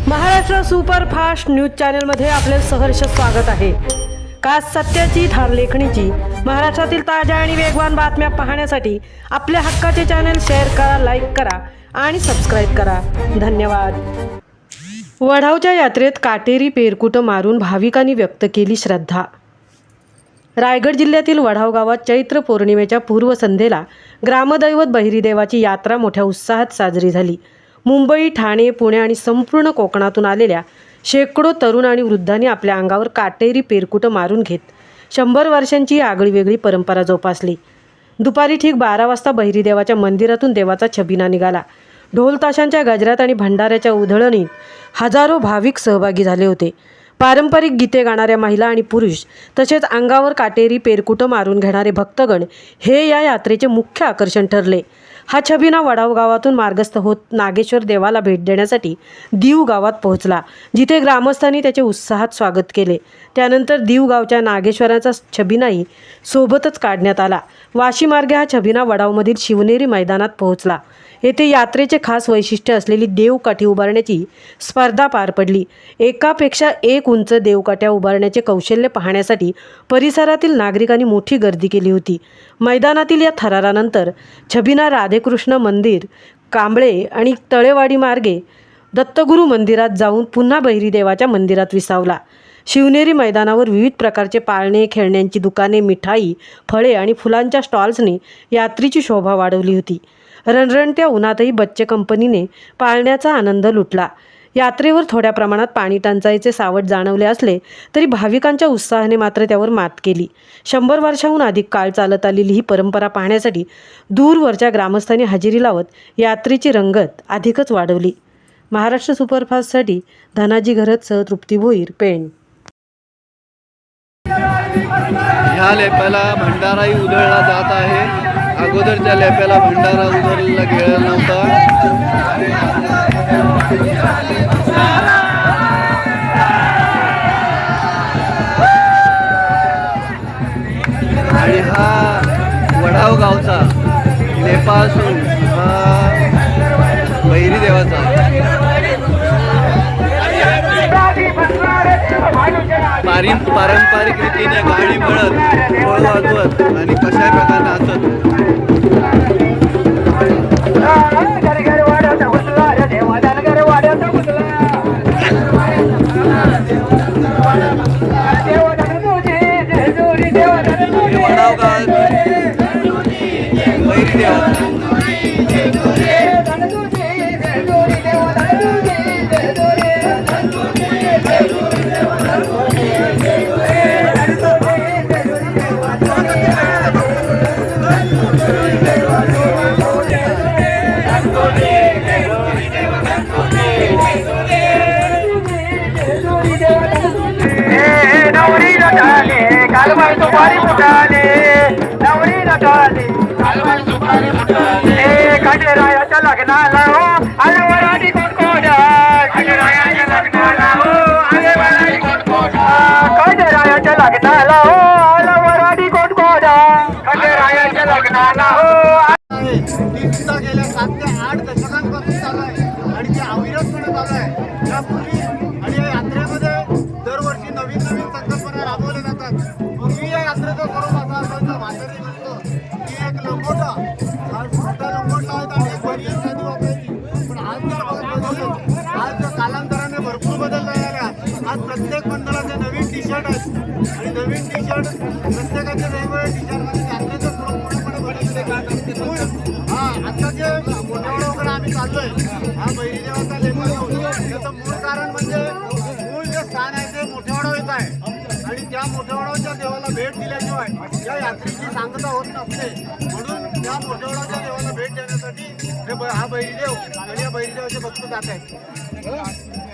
Maharashtra superfast news चॅनलमध्ये आपले सहर्ष स्वागत आहे। खास सत्याची थार लेखणीची महाराष्ट्रातील ताज्या आणि वेगवान बातम्या पाहण्यासाठी आपल्या हक्काचे चॅनल शेअर करा, लाईक करा आणि सबस्क्राईब करा। धन्यवाद। वढावच्या यात्रेत काटेरी पेरकुटं मारून भाविकांनी व्यक्त केली श्रद्धा। रायगड जिल्ह्यातील वढाव गावात चैत्र पौर्णिमेच्या पूर्वसंध्येला ग्रामदैवत बहिरीदेवाची यात्रा मोठ्या उत्साहात साजरी झाली। मुंबई, ठाणे, पुणे आणि संपूर्ण कोकणातून आलेल्या शेकडो तरुण आणि वृद्धांनी आपल्या अंगावर काटेरी पेरकुटं मारून घेत 100 वर्षांची आगळीवेगळी परंपरा जोपासली। दुपारी ठीक 12 वाजता बहिरीदेवाच्या मंदिरातून देवाचा छबिना निघाला। ढोल ताशांच्या गजरात आणि भंडाऱ्याच्या उधळणीत हजारो भाविक सहभागी झाले होते। पारंपरिक गीते गाणाऱ्या महिला आणि पुरुष तसेच अंगावर काटेरी पेरकुटं मारून घेणारे भक्तगण हे या यात्रेचे मुख्य आकर्षण ठरले। हा छबिना वढाव गावातून मार्गस्थ होत नागेश्वर देवाला भेट देण्यासाठी दीव गावात पोहोचला, जिथे ग्रामस्थांनी त्याचे उत्साहात स्वागत केले। त्यानंतर दीव गावच्या नागेश्वराचा छबिनाही सोबतच काढण्यात आला। वाशी मार्गे हा छबिना वढावमधील शिवनेरी मैदानात पोहोचला। येथे यात्रेचे खास वैशिष्ट्य असलेली देवकाठी उभारण्याची स्पर्धा पार पडली। एकापेक्षा एक उंच देवकाठ्या उभारण्याचे कौशल्य पाहण्यासाठी परिसरातील नागरिकांनी मोठी गर्दी केली होती। मैदानातील या थरारानंतर छबिना राधेकृष्ण मंदिर, कांबळे आणि तळेवाडी मार्गे दत्तगुरू मंदिरात जाऊन पुन्हा बहिरीदेवाच्या मंदिरात विसावला। शिवनेरी मैदानावर विविध प्रकारचे पाळणे, खेळण्यांची दुकाने, मिठाई, फळे आणि फुलांच्या स्टॉल्सने यात्रेची शोभा वाढवली होती। रणरणत्या उन्हातही बच्चे कंपनीने पाळण्याचा आनंद लुटला। यात्रेवर थोड्या प्रमाणात पाणी टंचाईचे सावट जाणवले असले तरी भाविकांच्या उत्साहाने मात्र त्यावर मात केली। 100 वर्षाहून अधिक काळ चालत आलेली ही परंपरा पाहण्यासाठी दूरवरच्या ग्रामस्थांनी हजेरी लावत यात्रेची रंगत अधिकच वाढवली। महाराष्ट्र सुपरफास्टसाठी धनाजी घरतसह तृप्ती भोईर, पेण। ह्या लेप्याला भंडाराही उधळला जात आहे। अगोदरच्या लेप्याला भंडारा उधळला गेला नव्हता। आणि हा वढाव गावचा लेपा असून हा बहिरीदेवाचा पारंपरिक रीतीने गाणी म्हणत, ढोल वाजवत आणि कशा प्रकारे नाचत वढाव गावात बहिरीदेवाचा काटेरायाच्या लग्नाला आले वराडी कोटकोट, काटेरायाच्या लग्नाला आले वराडी कोटकोट, काटेरायाच्या लग्नाला आले वराडी कोटकोट, काटेरायाच्या लग्नाला गेल्या 7 ते 8 दशकांपासून चालू आहे आणि ते अविरतपणे चालू आहे। यापूर्वी आणि या यात्रेमध्ये दरवर्षी नवीन संकल्पना राबवल्या जातात। पूर्वी या यात्रेचं स्वरूप असा असायचं, म्हातारी म्हणतो की एक लंगोटा, मोठा लंगोटा होता आणि एक बरी साधी वापरायची। पण आज जर बघितलं, आज कालांतराने भरपूर बदल झालेला आहे। आज प्रत्येक मंडळाचे नवीन टी शर्ट आहेत आणि नवीन टी शर्ट प्रत्येकाचे वेगवेगळे टी शर्टमध्ये यात्रेचं स्वरूप पूर्णपणे बदलले जातात। आता जे मोठेवडा वगैरे आम्ही चाललोय, हा बहिरीदेवाचा लेपा त्याचं मूळ कारण म्हणजे मूळ जे स्थान आहे ते मोठेवडा येत आहे आणि त्या मोठेवडाच्या देवाला भेट दिल्याशिवाय या यात्रेची सांगता होत नसते। म्हणून त्या मोठेवडाच्या देवाला भेट देण्यासाठी हा बहिरीदेव आणि या बहिरीदेवाचे भक्त जात आहेत।